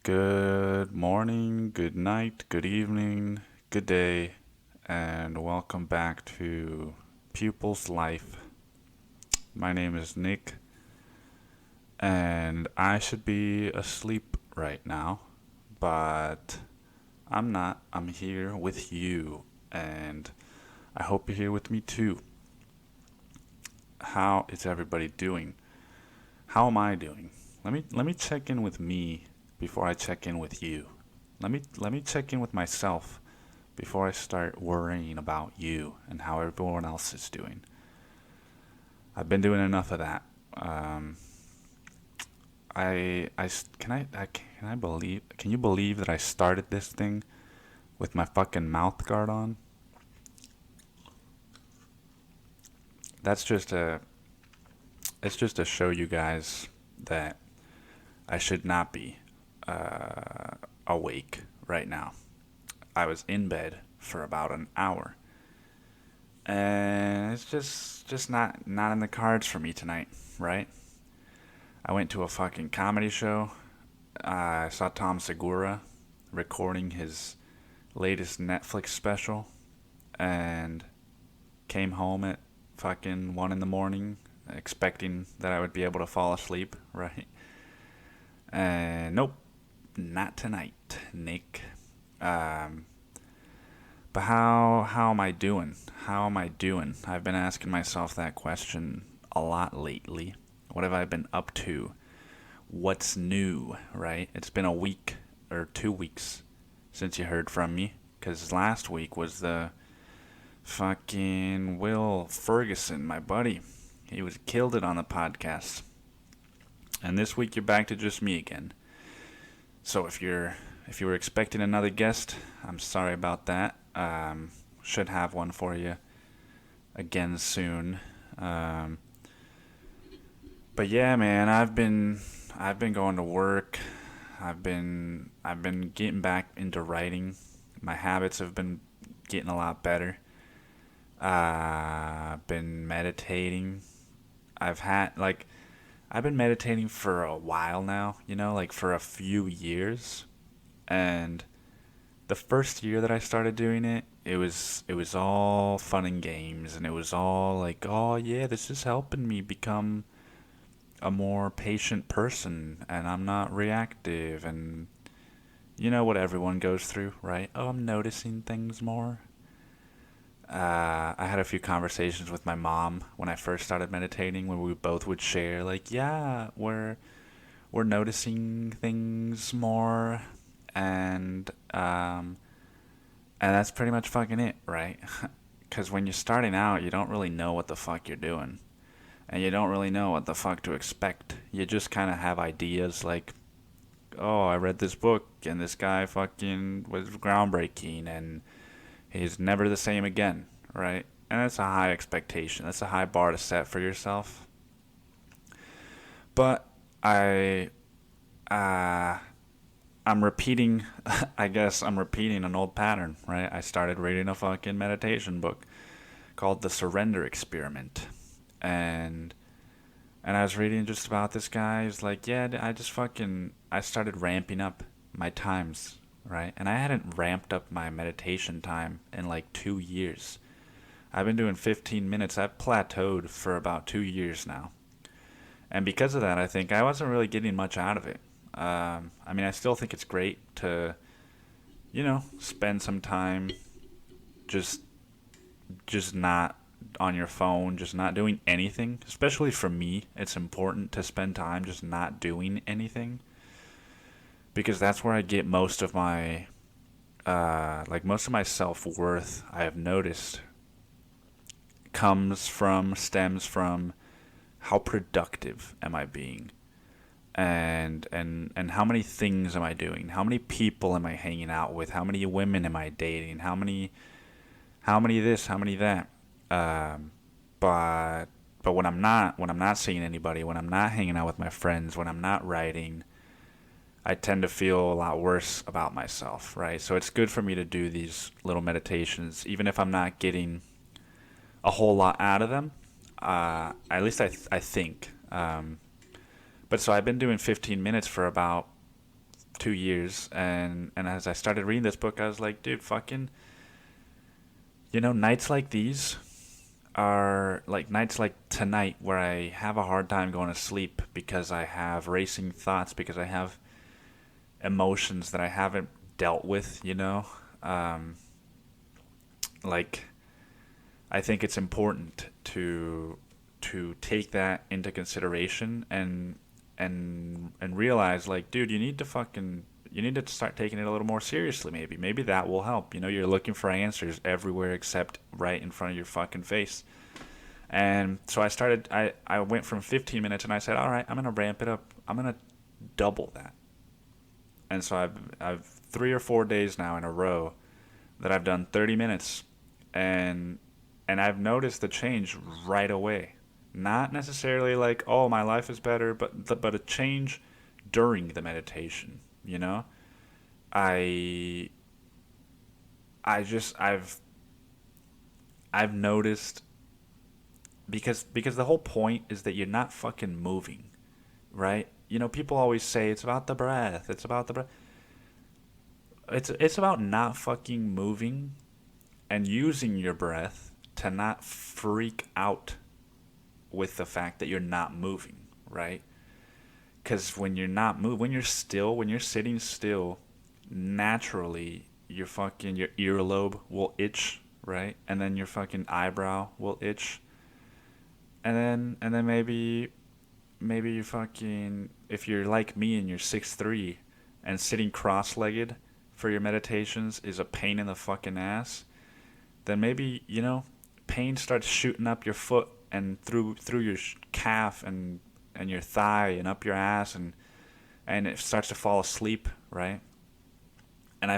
Good morning, good night, good evening, good day, and welcome back to Pupil's Life. My name is Nick, and I should be asleep right now, but I'm not. I'm here with you, and I hope you're here with me too. How is everybody doing? How am I doing? Let me check in with me before I check in with you. Let me check in with myself before I start worrying about you and how everyone else is doing. I've been doing enough of that. Can I believe? Can you believe that I started this thing with my fucking mouth guard on? That's just a. It's just to show you guys that I should not be awake right now. I was in bed for about an hour, and it's just not in the cards for me tonight, right? I went to a fucking comedy show. I saw Tom Segura recording his latest Netflix special, and came home at fucking 1 in the morning, expecting that I would be able to fall asleep, right? And nope, not tonight, Nick. Um, but how am I doing? How am I doing? I've been asking myself that question a lot lately. What have I been up to? What's new, right? It's been a week or 2 weeks since you heard from me, because last week was the fucking Will Ferguson, my buddy. He was killed it on the podcast. And this week you're back to just me again. So if you were expecting another guest, I'm sorry about that. Should have one for you again soon. But yeah, man, I've been going to work. I've been getting back into writing. My habits have been getting a lot better. I've been meditating. I've been meditating for a while now, like for a few years. And the first year that I started doing it, it was all fun and games, and it was all like, "Oh yeah, this is helping me become a more patient person, and I'm not reactive." And you know what everyone goes through, right? "Oh, I'm noticing things more." I had a few conversations with my mom when I first started meditating, where we both would share, like, "Yeah, we're noticing things more," and and that's pretty much fucking it, right? Because when you're starting out, you don't really know what the fuck you're doing, and you don't really know what the fuck to expect. You just kind of have ideas like, "Oh, I read this book, and this guy fucking was groundbreaking, and he's never the same again," right? And that's a high expectation. That's a high bar to set for yourself. But uh, I'm repeating, I guess I'm repeating an old pattern, right? I started reading a fucking meditation book called The Surrender Experiment. And I was reading just about this guy. He's like, "Yeah, I started ramping up my times, right? And I hadn't ramped up my meditation time in like 2 years. I've been doing 15 minutes. I've plateaued for about 2 years now. And because of that, I think I wasn't really getting much out of it. I mean, I still think it's great to, spend some time just not on your phone, just not doing anything. Especially for me, it's important to spend time just not doing anything, because that's where I get most of my most of my self-worth, I have noticed, stems from how productive am I being, and how many things am I doing, how many people am I hanging out with, how many women am I dating, how many this, how many that. um, but when I'm not seeing anybody, when I'm not hanging out with my friends, when I'm not writing, I tend to feel a lot worse about myself, right? So it's good for me to do these little meditations, even if I'm not getting a whole lot out of them. At least I think. But so I've been doing 15 minutes for about 2 years, and as I started reading this book, I was like, dude, fucking, nights like these are like nights like tonight where I have a hard time going to sleep because I have racing thoughts, because I have emotions that I haven't dealt with. Um, like, I think it's important to take that into consideration and realize, like, dude, you need to start taking it a little more seriously. Maybe that will help. You're looking for answers everywhere except right in front of your fucking face. And so I went from 15 minutes, and I said, all right, I'm gonna ramp it up. I'm gonna double that. And so I've 3 or 4 days now in a row that I've done 30 minutes, and I've noticed the change right away. Not necessarily like, oh, my life is better, but a change during the meditation. I I just I've noticed, because the whole point is that you're not fucking moving, right? People always say it's about the breath. It's about the breath. It's about not fucking moving and using your breath to not freak out with the fact that you're not moving, right? Because when you're not move, when you're sitting still, naturally your earlobe will itch, right? And then your fucking eyebrow will itch, and then maybe you fucking, if you're like me and you're 6'3", and sitting cross-legged for your meditations is a pain in the fucking ass, then maybe pain starts shooting up your foot and through your calf and your thigh and up your ass, and it starts to fall asleep, right? And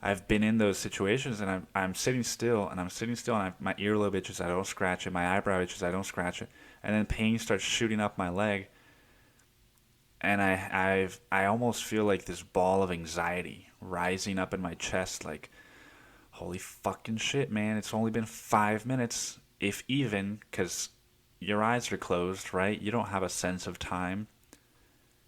I've been in those situations, and I'm sitting still, and my earlobe itches, I don't scratch it, my eyebrow itches, I don't scratch it, and then pain starts shooting up my leg, and I almost feel like this ball of anxiety rising up in my chest, like, holy fucking shit, man, it's only been 5 minutes, if even, because your eyes are closed, right? You don't have a sense of time.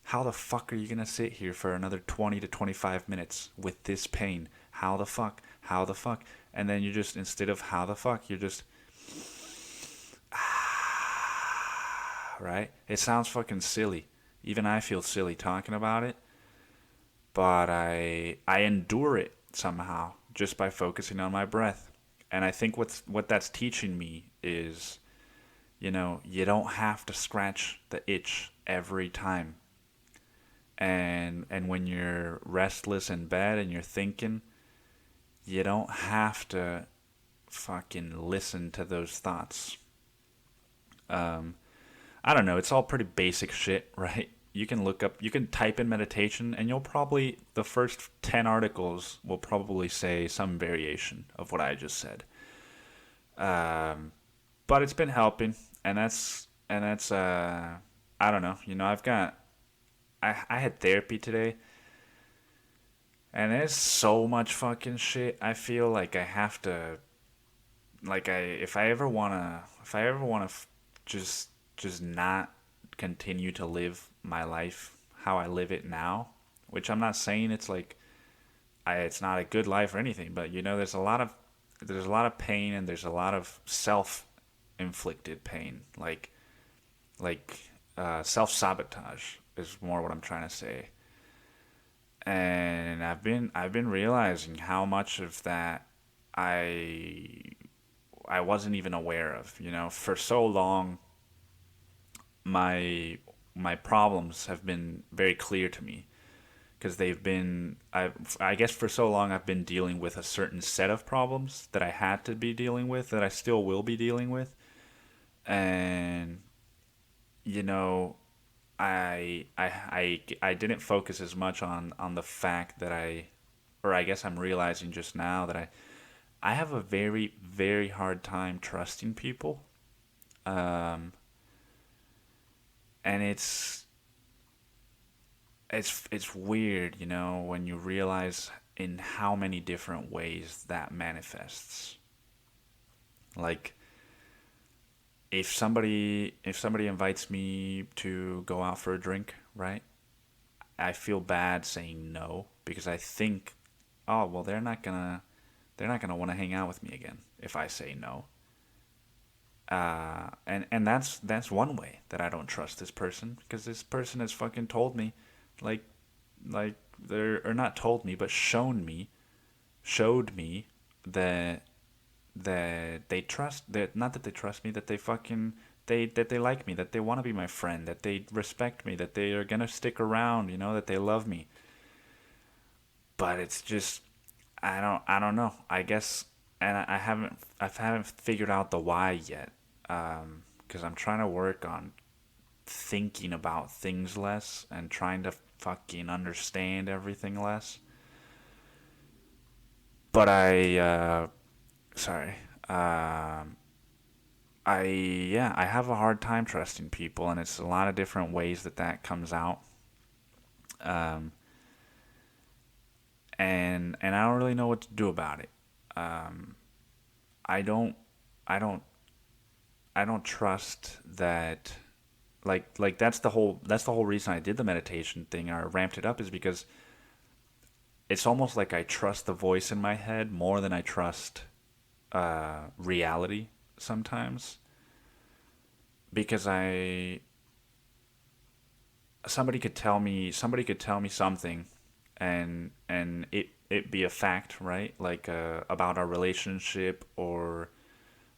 How the fuck are you gonna sit here for another 20 to 25 minutes with this pain? How the fuck? How the fuck? And then you just, instead of how the fuck, you're just, right? It sounds fucking silly. Even I feel silly talking about it, but I endure it somehow just by focusing on my breath. And I think what that's teaching me is, you don't have to scratch the itch every time. And when you're restless in bed and you're thinking, you don't have to fucking listen to those thoughts. Um, I don't know. It's all pretty basic shit, right? You can type in meditation, and the first 10 articles will probably say some variation of what I just said. Um, but it's been helping, and that's I don't know. I had therapy today, and there's so much fucking shit. I feel like I have to, like, if I ever wanna just not continue to live my life how I live it now, which I'm not saying it's like, it's not a good life or anything, but there's a lot of pain, and there's a lot of self inflicted pain, like self sabotage is more what I'm trying to say. And I've been realizing how much of that I I wasn't even aware of. For so long, my my problems have been very clear to me, because I guess for so long I've been dealing with a certain set of problems that I had to be dealing with, that I still will be dealing with. And you know I didn't focus as much on the fact that or I guess I'm realizing just now that I have a very, very hard time trusting people. Um, and it's weird, when you realize in how many different ways that manifests. Like, if somebody invites me to go out for a drink, right? I feel bad saying no because I think, oh well, they're not gonna want to hang out with me again if I say no. And that's one way that I don't trust this person because this person has fucking told me, like like they're or not told me but showed me that they trust that not that they trust me that they fucking that they like me, that they want to be my friend, that they respect me, that they are gonna stick around, that they love me. But it's just I don't know. I guess, and I haven't figured out the why yet. Because I'm trying to work on thinking about things less and trying to fucking understand everything less. But sorry, I have a hard time trusting people, and it's a lot of different ways that comes out. Um, and I don't really know what to do about it. Um, I don't, I don't, I don't trust that. Like that's the whole reason I did the meditation thing or ramped it up is because it's almost like I trust the voice in my head more than I trust reality sometimes because I somebody could tell me something and it be a fact, right? Like about our relationship or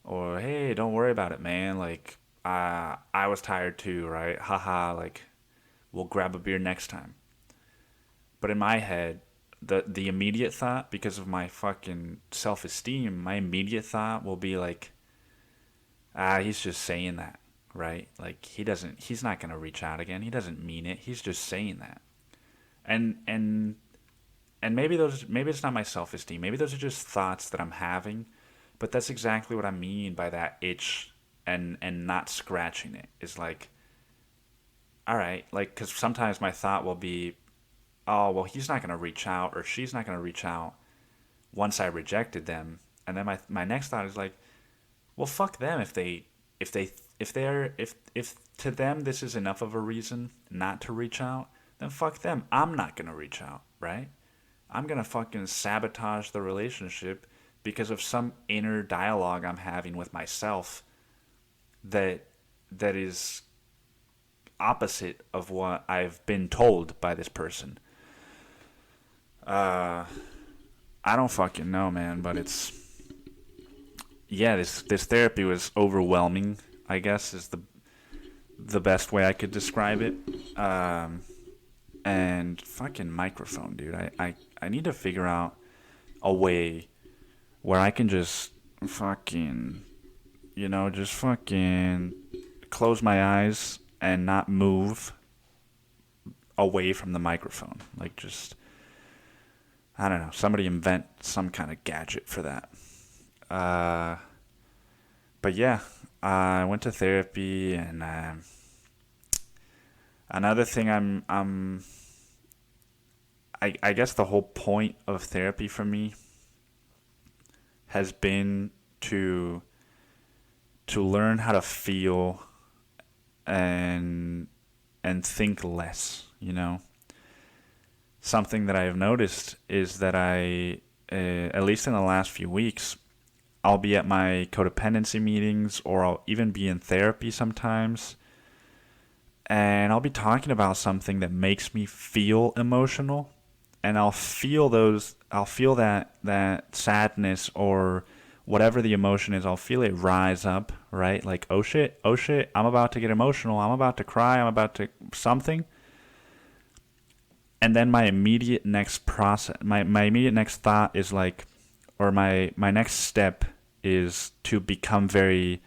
hey, don't worry about it, man. Like I was tired too, right? Haha, like we'll grab a beer next time. But in my head, the immediate thought, because of my fucking self esteem, my immediate thought will be like, he's just saying that, right? Like he's not gonna reach out again. He doesn't mean it. He's just saying that. And and and maybe it's not my self esteem. Maybe those are just thoughts that I'm having. But that's exactly what I mean by that itch and not scratching it. Is like, all right, like because sometimes my thought will be, oh well, he's not gonna reach out or she's not gonna reach out once I rejected them. And then my next thought is like, well, fuck them if they if to them this is enough of a reason not to reach out, then fuck them. I'm not gonna reach out, right? I'm gonna fucking sabotage the relationship because of some inner dialogue I'm having with myself that that is opposite of what I've been told by this person. Uh, I don't fucking know, man, but it's yeah. This therapy was overwhelming. I guess is the best way I could describe it. Um, and fucking microphone, dude. I need to figure out a way where I can just fucking, just fucking close my eyes and not move away from the microphone. Like, just, I don't know, somebody invent some kind of gadget for that. Uh, but yeah, I went to therapy, and another thing I guess the whole point of therapy for me has been to learn how to feel and think less. Something that I have noticed is that at least in the last few weeks, I'll be at my codependency meetings or I'll even be in therapy sometimes, and I'll be talking about something that makes me feel emotional, and I'll feel that sadness or whatever the emotion is. I'll feel it rise up, right? Like, oh shit, I'm about to get emotional, I'm about to cry, I'm about to something. And then my immediate next thought is like, or my next step is to become very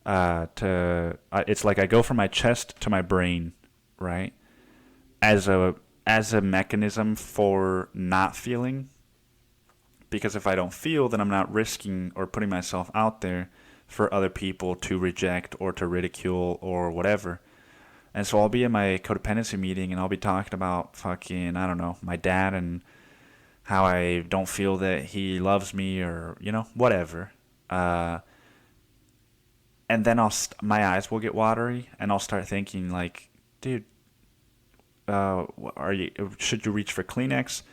it's like I go from my chest to my brain, right? As a mechanism for not feeling, because if I don't feel, then I'm not risking or putting myself out there for other people to reject or to ridicule or whatever. And so I'll be in my codependency meeting and I'll be talking about fucking, I don't know, my dad and how I don't feel that he loves me or, whatever. Uh, and then my eyes will get watery and I'll start thinking like, dude, should you reach for Kleenex?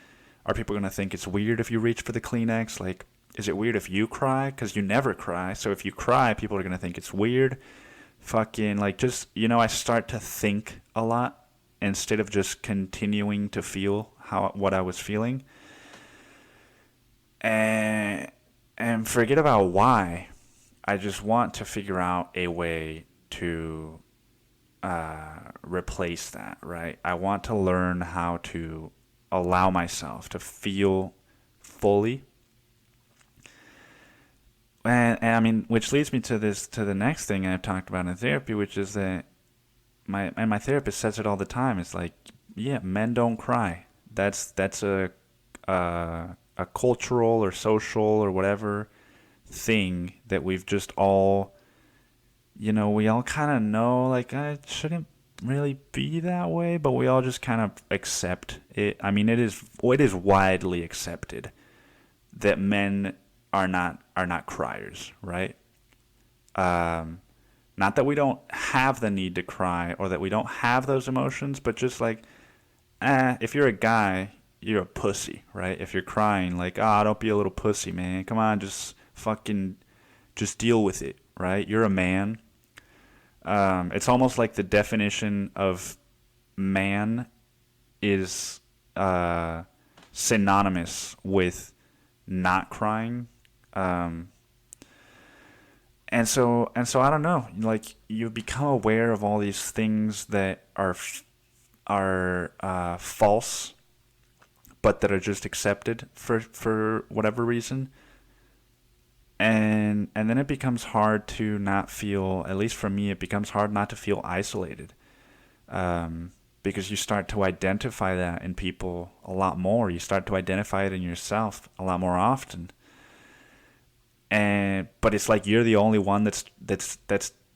Are people going to think it's weird if you reach for the Kleenex? Like, is it weird if you cry? Because you never cry. So if you cry, people are going to think it's weird. Fucking, like, just, I start to think a lot instead of just continuing to feel what I was feeling. And forget about why. I just want to figure out a way to replace that, right? I want to learn how to allow myself to feel fully. And I mean, which leads me to the next thing I've talked about in therapy, which is that my therapist says it all the time. It's like, yeah, men don't cry. That's a cultural or social or whatever thing that we've just all, we all kind of know, like, it shouldn't really be that way, but we all just kind of accept it. I mean, it is widely accepted that men are not criers, right? Not that we don't have the need to cry or that we don't have those emotions, but just like, if you're a guy, you're a pussy, right? If you're crying, like, don't be a little pussy, man. Come on, just deal with it, right? You're a man. It's almost like the definition of man is synonymous with not crying. And so I don't know. Like, you become aware of all these things that are false, but that are just accepted for whatever reason. And then it becomes hard to not feel, at least for me, it becomes hard not to feel isolated. Because you start to identify that in people a lot more. You start to identify it in yourself a lot more often. But it's like you're the only one that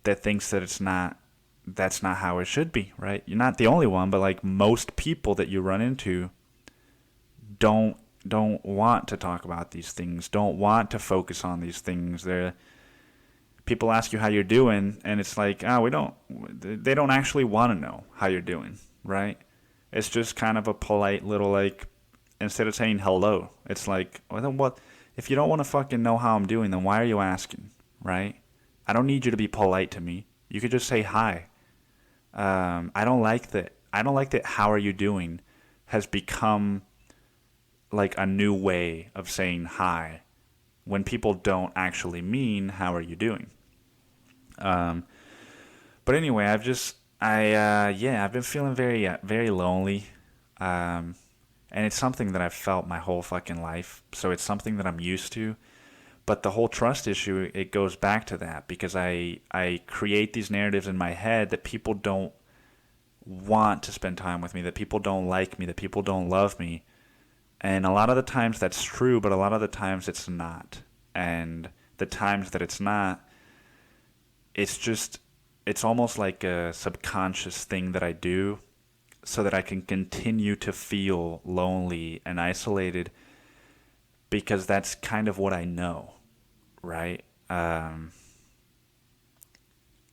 thinks that that's not how it should be, right? You're not the only one, but like most people that you run into don't want to talk about these things, don't want to focus on these things. People ask you how you're doing, and it's like, they don't actually want to know how you're doing, right? It's just kind of a polite little, like, instead of saying hello, it's like, well, then what? If you don't want to fucking know how I'm doing, then why are you asking, right? I don't need you to be polite to me. You could just say hi. I don't like that. How are you doing has become like a new way of saying hi when people don't actually mean how are you doing. But anyway, I've been feeling very very lonely. And it's something that I've felt my whole fucking life. So it's something that I'm used to. But the whole trust issue, it goes back to that, because I create these narratives in my head that people don't want to spend time with me, that people don't like me, that people don't love me. And a lot of the times that's true, but a lot of the times it's not. And the times that it's not, it's almost like a subconscious thing that I do so that I can continue to feel lonely and isolated, because that's kind of what I know, right?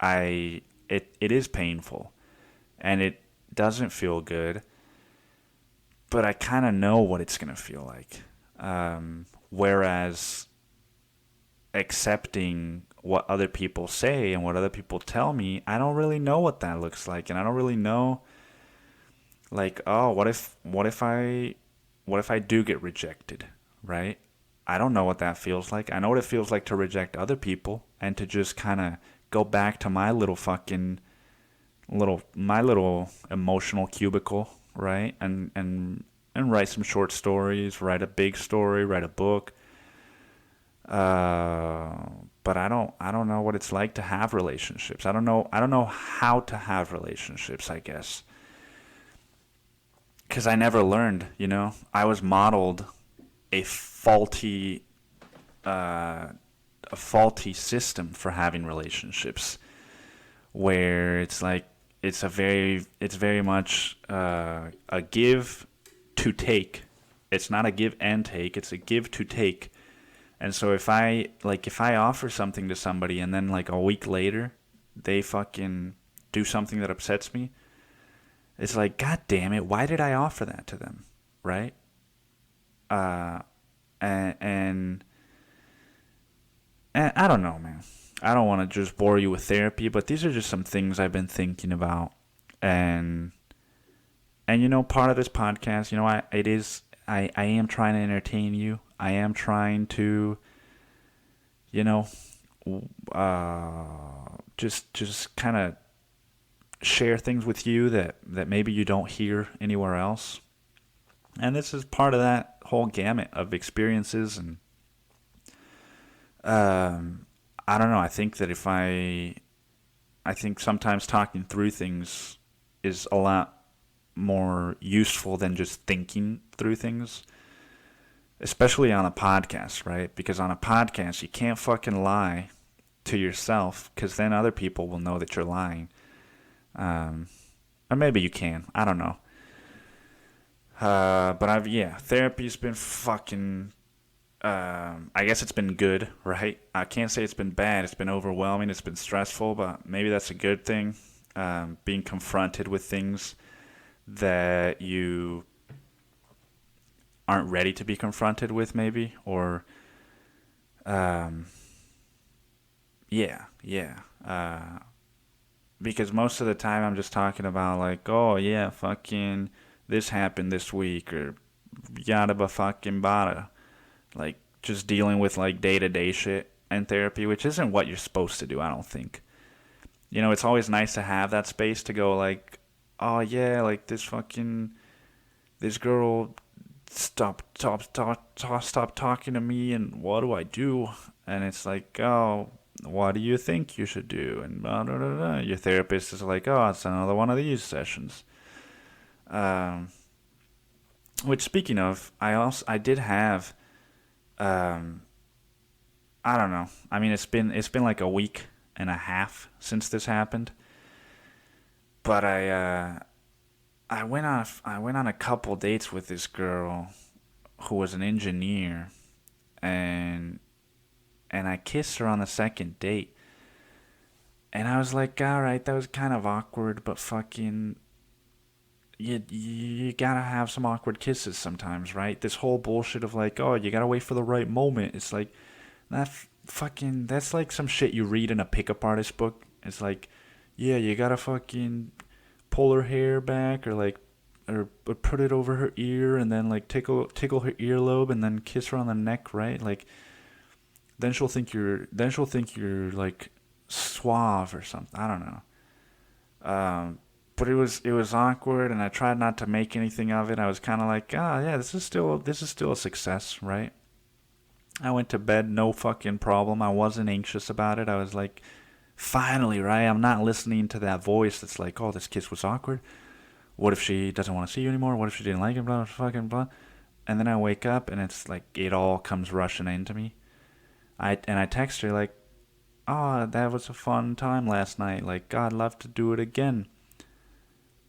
It is painful and it doesn't feel good, but I kind of know what it's going to feel like. Whereas accepting what other people say and what other people tell me, I don't really know what that looks like, and I don't really know, like, what if I do get rejected, right? I don't know what that feels like. I know what it feels like to reject other people and to just kind of go back to my little emotional cubicle, right? And write some short stories, write a big story, write a book. But I don't know what it's like to have relationships. I don't know how to have relationships, I guess. Because I never learned, I was modeled a faulty system for having relationships, where it's like it's very much a give to take. It's not a give and take. It's a give to take. And so if I offer something to somebody and then like a week later they fucking do something that upsets me, It's like, God damn it, why did I offer that to them, right? Uh, and and I don't know, man. I don't want to just bore you with therapy, but these are just some things I've been thinking about, and part of this podcast, I am trying to entertain you. I am trying to, you know, just kind of share things with you that maybe you don't hear anywhere else. And this is part of that whole gamut of experiences. And I don't know. I think that I think sometimes talking through things is a lot more useful than just thinking through things, especially on a podcast, right? Because on a podcast, you can't fucking lie to yourself, because then other people will know that you're lying. Or maybe you can. I don't know. But therapy's been fucking. I guess it's been good, right? I can't say it's been bad. It's been overwhelming. It's been stressful, but maybe that's a good thing. Being confronted with things that you aren't ready to be confronted with, maybe, or yeah. Because most of the time I'm just talking about like, oh yeah, fucking this happened this week, or yada ba fucking bada, like just dealing with like day to day shit and therapy, which isn't what you're supposed to do, I don't think. It's always nice to have that space to go like, oh yeah, like this girl stop talking to me, and what do I do? And it's like, oh, what do you think you should do? And blah, blah, blah, blah. Your therapist is like, oh, it's another one of these sessions. Which, speaking of, I did have, I don't know. I mean, it's been like a week and a half since this happened, but I went on a couple dates with this girl who was an engineer, and I kissed her on the second date. And I was like, all right, that was kind of awkward, but fucking, you gotta have some awkward kisses sometimes, right? This whole bullshit of like, oh, you gotta wait for the right moment. It's like, that's like some shit you read in a pickup artist book. It's like, yeah, you gotta fucking pull her hair back, or like, or put it over her ear, and then like tickle her earlobe, and then kiss her on the neck, right? Like, then she'll think you're like suave or something. I don't know. But it was awkward, and I tried not to make anything of it. I was kind of like, yeah, this is still a success, right? I went to bed, no fucking problem. I wasn't anxious about it. I was like, finally, right? I'm not listening to that voice that's like, oh, this kiss was awkward. What if she doesn't want to see you anymore? What if she didn't like it? Blah, blah, fucking blah. And then I wake up, and it's like it all comes rushing into me. I text her like, oh, that was a fun time last night. Like, I'd love to do it again.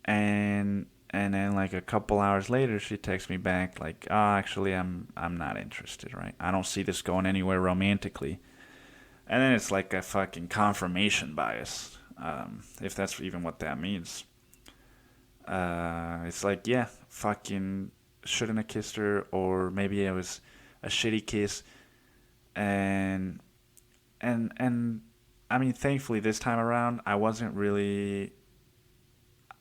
And then like a couple hours later, she texts me back like, oh, actually, I'm not interested. Right? I don't see this going anywhere romantically. And then it's like a fucking confirmation bias, if that's even what that means. It's like, yeah, fucking shouldn't have kissed her, or maybe it was a shitty kiss, and and I mean, thankfully this time around, I wasn't really.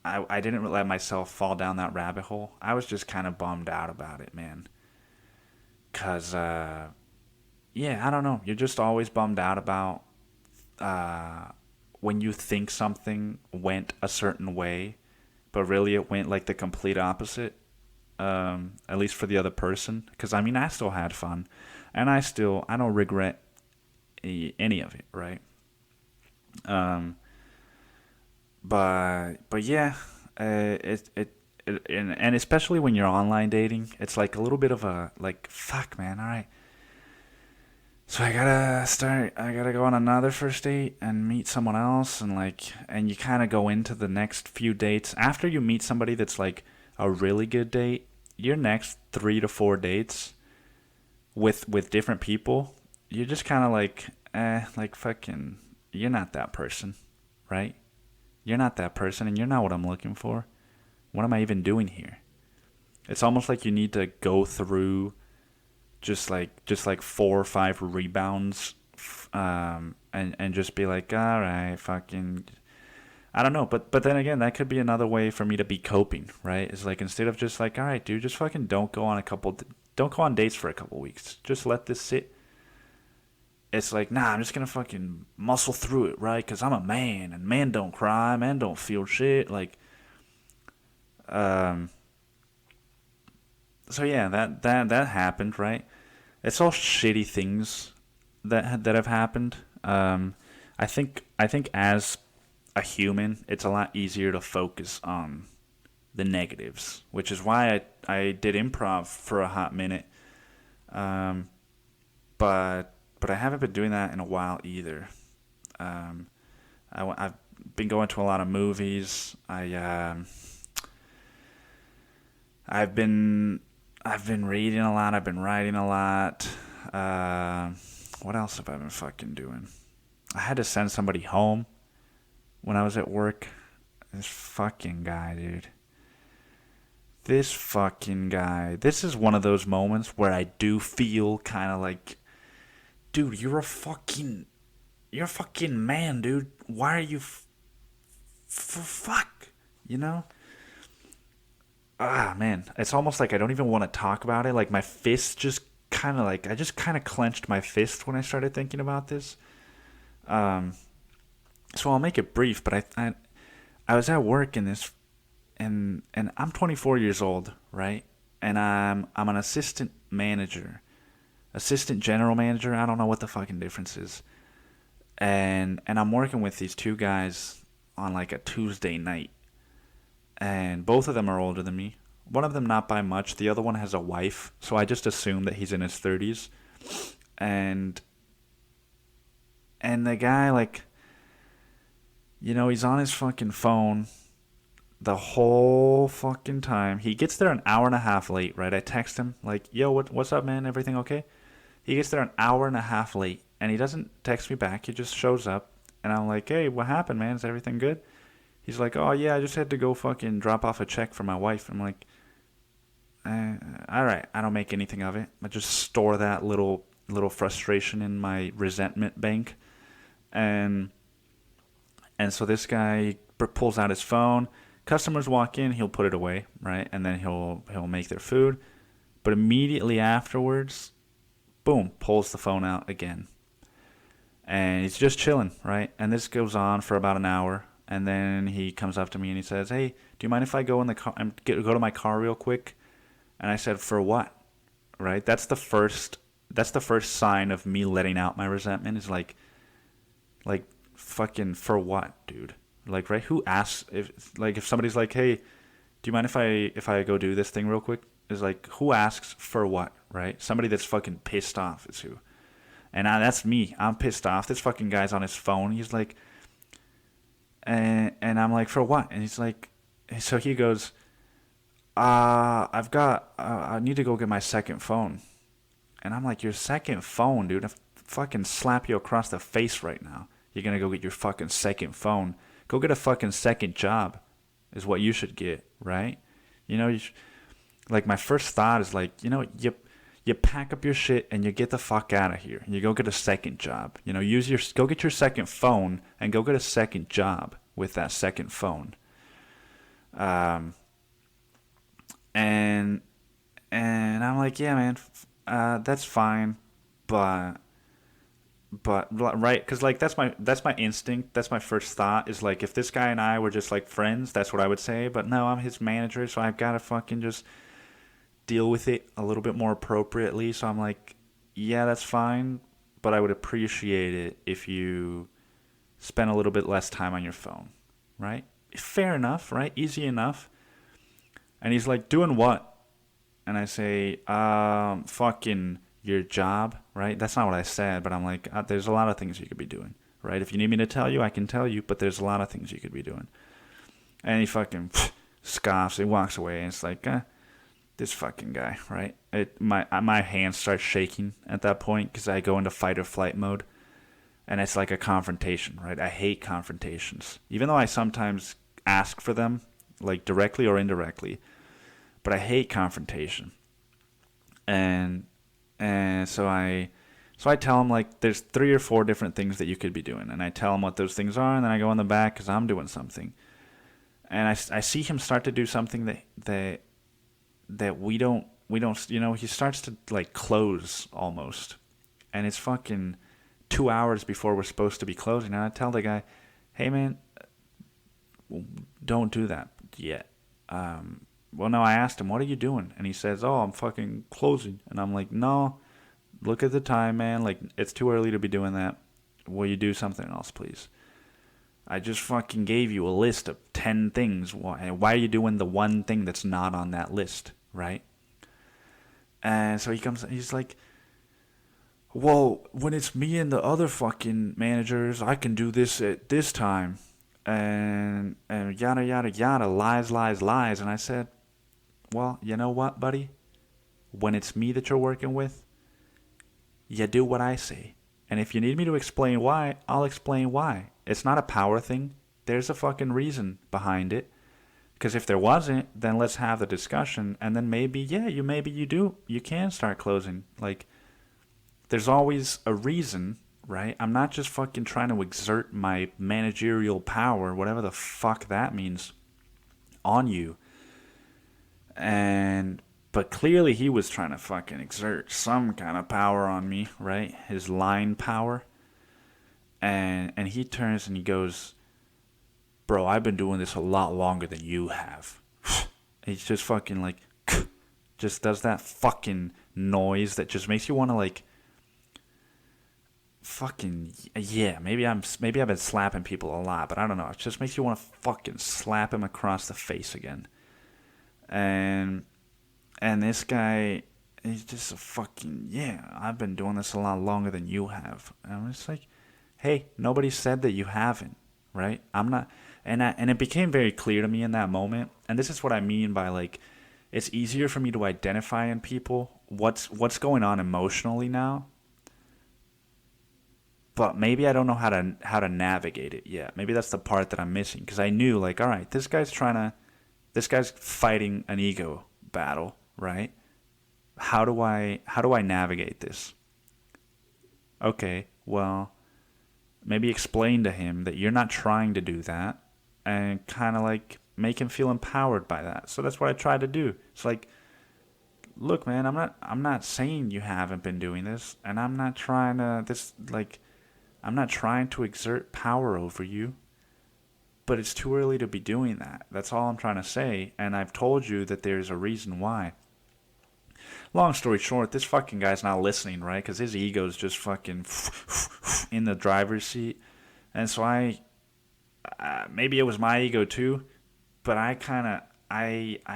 I didn't let myself fall down that rabbit hole. I was just kind of bummed out about it, man. Cause yeah, I don't know. You're just always bummed out about when you think something went a certain way, but really it went like the complete opposite. At least for the other person. Because I mean, I still had fun, and I don't regret any of it, right? Um, but yeah, and especially when you're online dating, it's like a little bit of a like, fuck, man. All right, so I gotta go on another first date and meet someone else, and like, and you kind of go into the next few dates after you meet somebody that's like a really good date. Your next 3 to 4 dates with different people, you're just kind of like fucking, you're not that person, right? You're not that person, and you're not what I'm looking for. What am I even doing here? It's almost like you need to go through just like 4 or 5 rebounds, and just be like, all right, fucking, I don't know. But then again, that could be another way for me to be coping, right? It's like, instead of just like, all right, dude, just fucking don't go on dates for a couple weeks. Just let this sit. It's like, nah, I'm just gonna fucking muscle through it, right? Because I'm a man, and man don't cry, man don't feel shit. Like, um, so yeah, that happened, right? It's all shitty things that have happened. I think as a human, it's a lot easier to focus on the negatives, which is why I did improv for a hot minute. Um, but I haven't been doing that in a while either. Um, I've been going to a lot of movies. I've been reading a lot. I've been writing a lot. What else have I been fucking doing? I had to send somebody home when I was at work. This fucking guy, dude. This fucking guy. This is one of those moments where I do feel kind of like, dude, you're a fucking man, dude. Why are you for fuck? You know? Ah, man. It's almost like I don't even want to talk about it. Like, my fist just kind of like, I just kind of clenched my fist when I started thinking about this. Um, so I'll make it brief, but I was at work in this, and I'm 24 years old, right? And I'm an assistant general manager. I don't know what the fucking difference is. And I'm working with these two guys on like a Tuesday night, and both of them are older than me. One of them not by much. The other one has a wife, so I just assume that he's in his 30s. And the guy, like, he's on his fucking phone the whole fucking time. He gets there an hour and a half late, right? I text him like, "Yo, what's up, man? Everything okay?" He gets there an hour and a half late, and he doesn't text me back. He just shows up, and I'm like, "Hey, what happened, man? Is everything good?" He's like, "Oh yeah, I just had to go fucking drop off a check for my wife." I'm like, all right, I don't make anything of it. I just store that little frustration in my resentment bank, and so this guy pulls out his phone. Customers walk in, he'll put it away, right, and then he'll make their food. But immediately afterwards, boom, pulls the phone out again, and he's just chilling, right? And this goes on for about an hour, and then he comes up to me and he says, "Hey, do you mind if I go in the car and go to my car real quick?" And I said, "For what?" Right? That's the first sign of me letting out my resentment, is like fucking, for what, dude? Like, right? Who asks if somebody's like, "Hey, do you mind if I go do this thing real quick?" Is like, who asks for what, right? Somebody that's fucking pissed off is who. And that's me. I'm pissed off. This fucking guy's on his phone. He's like, and I'm like, "For what?" And he's like, so he goes, I need to go get my second phone." And I'm like, "Your second phone, dude? I fucking slap you across the face right now. You're gonna go get your fucking second phone. Go get a fucking second job, is what you should get, right? Like, my first thought is like, you pack up your shit and you get the fuck out of here. And you go get a second job. Go get your second phone and go get a second job with that second phone. And I'm like, "Yeah, man, that's fine, but right, because like that's my instinct. That's my first thought, is like, if this guy and I were just like friends, that's what I would say. But no, I'm his manager, so I've got to fucking just deal with it a little bit more appropriately. So I'm like, yeah, that's fine, but I would appreciate it if you spend a little bit less time on your phone, right? Fair enough, right? Easy enough." And he's like, "Doing what?" And I say, fucking your job, right? That's not what I said, but I'm like, there's a lot of things you could be doing, right? If you need me to tell you, I can tell you, but there's a lot of things you could be doing. And he fucking scoffs, he walks away, and it's like, this fucking guy, right? My hands start shaking at that point, because I go into fight or flight mode, and it's like a confrontation, right? I hate confrontations. Even though I sometimes ask for them, like directly or indirectly. But I hate confrontation. And so I tell him, like, there's 3 or 4 different things that you could be doing, and I tell him what those things are, and then I go in the back because I'm doing something, and I see him start to do something that we don't, he starts to, like, close almost, and it's fucking 2 hours before we're supposed to be closing, and I tell the guy, hey man, don't do that yet. Well, no, I asked him, what are you doing? And he says, oh, I'm fucking closing. And I'm like, no, look at the time, man. Like, it's too early to be doing that. Will you do something else, please? I just fucking gave you a list of 10 things. Why are you doing the one thing that's not on that list, right? And so he's like, well, when it's me and the other fucking managers, I can do this at this time. And yada, yada, yada, lies, lies, lies. And I said, well, you know what, buddy? When it's me that you're working with, you do what I say. And if you need me to explain why, I'll explain why. It's not a power thing. There's a fucking reason behind it. Because if there wasn't, then let's have the discussion. And then maybe you do. You can start closing. Like, there's always a reason, right? I'm not just fucking trying to exert my managerial power, whatever the fuck that means, on you. But clearly he was trying to fucking exert some kind of power on me, right? His line power. And he turns and he goes, bro, I've been doing this a lot longer than you have. He's just fucking like, just does that fucking noise that just makes you want to, like, fucking, yeah, maybe I've been slapping people a lot, but I don't know. It just makes you want to fucking slap him across the face again. And this guy, he's just a fucking, yeah, I've been doing this a lot longer than you have. And I'm just like, hey, nobody said that you haven't, right? I'm not, and it became very clear to me in that moment, and this is what I mean by, like, it's easier for me to identify in people what's going on emotionally now, but maybe I don't know how to navigate it yet. Maybe that's the part that I'm missing, because I knew, like, all right, this guy's fighting an ego battle, right? How do I navigate this? Okay, well, maybe explain to him that you're not trying to do that, and kind of, like, make him feel empowered by that. So that's what I tried to do. It's like, look, man, I'm not saying you haven't been doing this, and I'm not trying to exert power over you. But it's too early to be doing that. That's all I'm trying to say. And I've told you that there's a reason why. Long story short, this fucking guy's not listening, right? Because his ego's just fucking in the driver's seat. And so maybe it was my ego too. But I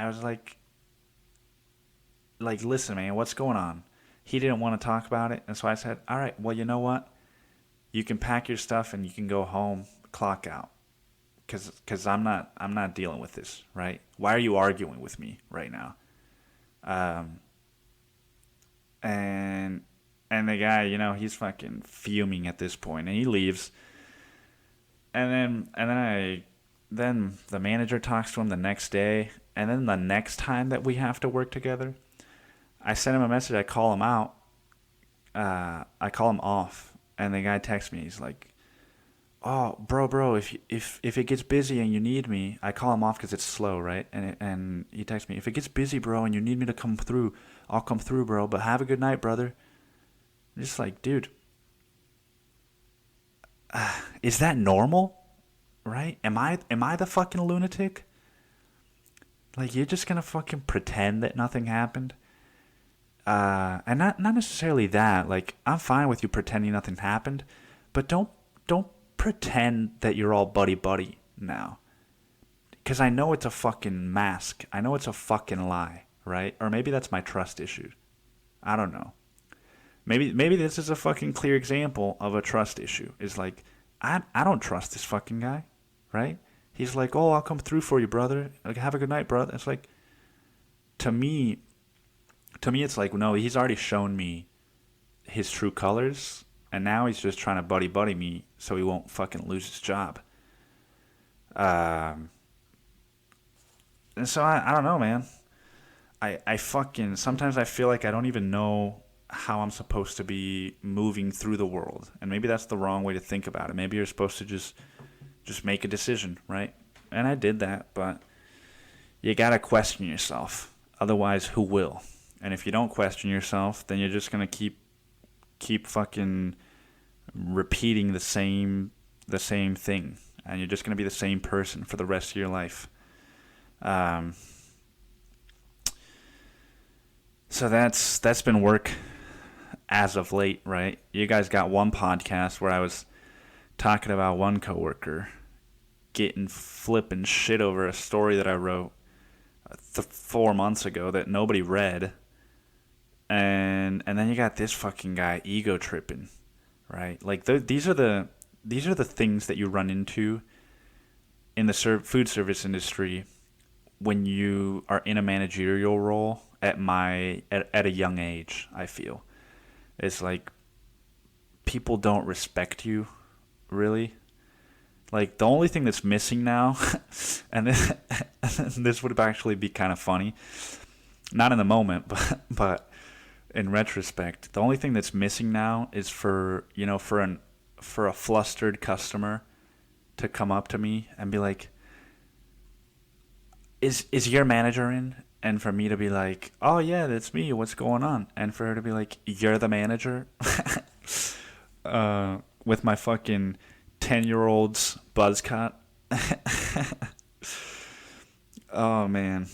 was like, listen, man, what's going on? He didn't want to talk about it. And so I said, all right, well, you know what? You can pack your stuff and you can go home, clock out. Because I'm not dealing with this, right? Why are you arguing with me right now? And the guy, he's fucking fuming at this point, and he leaves. And then the manager talks to him the next day, and then the next time that we have to work together, I send him a message. I call him out. I call him off, and the guy texts me. He's like, oh, bro, if it gets busy and you need me, I call him off because it's slow, right? And he texts me, if it gets busy, bro, and you need me to come through, I'll come through, bro. But have a good night, brother. I'm just like, dude, is that normal? Right? Am I the fucking lunatic? Like, you're just gonna fucking pretend that nothing happened? And not necessarily that. Like, I'm fine with you pretending nothing happened, but don't pretend that you're all buddy now. Because I know it's a fucking mask. I know it's a fucking lie, right? Or maybe that's my trust issue. I don't know. Maybe this is a fucking clear example of a trust issue. It's like, I don't trust this fucking guy, right? He's like, oh, I'll come through for you, brother. Like, have a good night, brother. It's like, to me, it's like, no, he's already shown me his true colors, and now he's just trying to buddy me so he won't fucking lose his job. And so I don't know, man. I fucking sometimes I feel like I don't even know how I'm supposed to be moving through the world. And maybe that's the wrong way to think about it. Maybe you're supposed to just make a decision, right? And I did that, but you got to question yourself. Otherwise, who will? And if you don't question yourself, then you're just going to keep fucking repeating the same thing, and you're just going to be the same person for the rest of your life. Um, so that's been work as of late, right? You guys got one podcast where I was talking about one coworker getting flipping shit over a story that I wrote 4 months ago that nobody read, and then you got this fucking guy ego tripping, right? Like these are the things that you run into in the food service industry when you are in a managerial role at a young age. I feel it's like people don't respect you, really. Like the only thing that's missing now, and this would actually be kind of funny, not in the moment, but in retrospect, the only thing that's missing now is for a flustered customer to come up to me and be like, "Is your manager in?" And for me to be like, "Oh yeah, that's me. What's going on?" And for her to be like, "You're the manager," with my fucking 10-year-old's buzz cut. Oh man,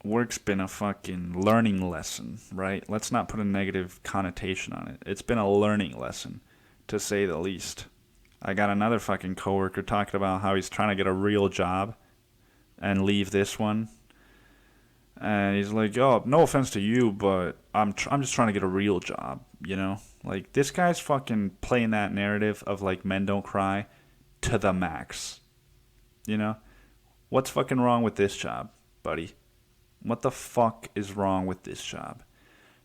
work's been a fucking learning lesson, right? Let's not put a negative connotation on it. It's been a learning lesson, to say the least. I got another fucking coworker talking about how he's trying to get a real job and leave this one. And he's like, "Oh, no offense to you, but I'm just trying to get a real job, you know?" Like, this guy's fucking playing that narrative of, like, men don't cry to the max, you know? What's fucking wrong with this job, buddy? What the fuck is wrong with this job?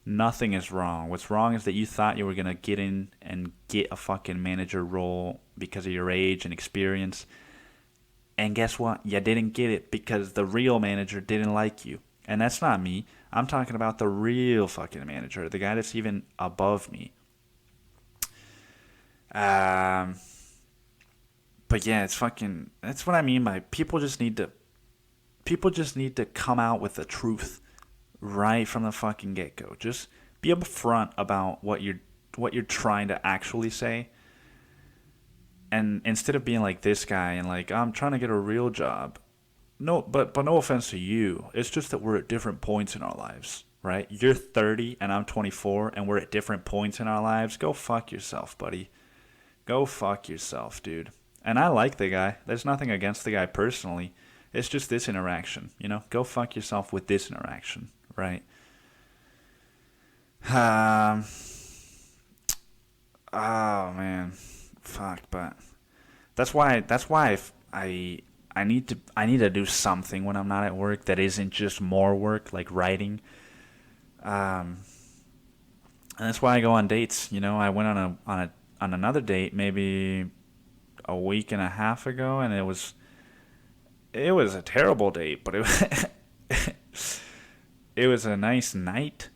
Nothing is wrong. What's wrong is that you thought you were going to get in and get a fucking manager role because of your age and experience. And guess what? You didn't get it because the real manager didn't like you. And that's not me. I'm talking about the real fucking manager, the guy that's even above me. But yeah, that's what I mean by people just need to come out with the truth right from the fucking get-go. Just be upfront about what you're trying to actually say. And instead of being like this guy and like, "I'm trying to get a real job." No, but no offense to you. It's just that we're at different points in our lives, right? You're 30 and I'm 24 and we're at different points in our lives. Go fuck yourself, buddy. Go fuck yourself, dude. And I like the guy. There's nothing against the guy personally. It's just this interaction, you know? Go fuck yourself with this interaction, right? Um, oh man, fuck. But that's why I need to do something when I'm not at work that isn't just more work, like writing. And that's why I go on dates. You know, I went on another date maybe a week and a half ago, and it was a terrible date, but it was a nice night,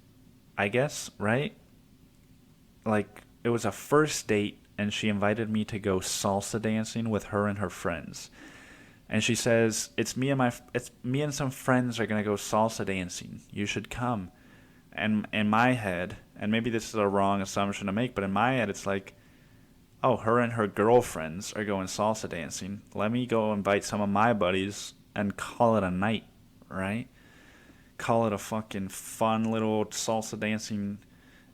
I guess, right? Like, it was a first date, and she invited me to go salsa dancing with her and her friends. And she says, it's me and some friends are gonna go salsa dancing. You should come." And in my head, and maybe this is a wrong assumption to make, but in my head, it's like, "Oh, her and her girlfriends are going salsa dancing. Let me go invite some of my buddies and call it a night, right? Call it a fucking fun little salsa dancing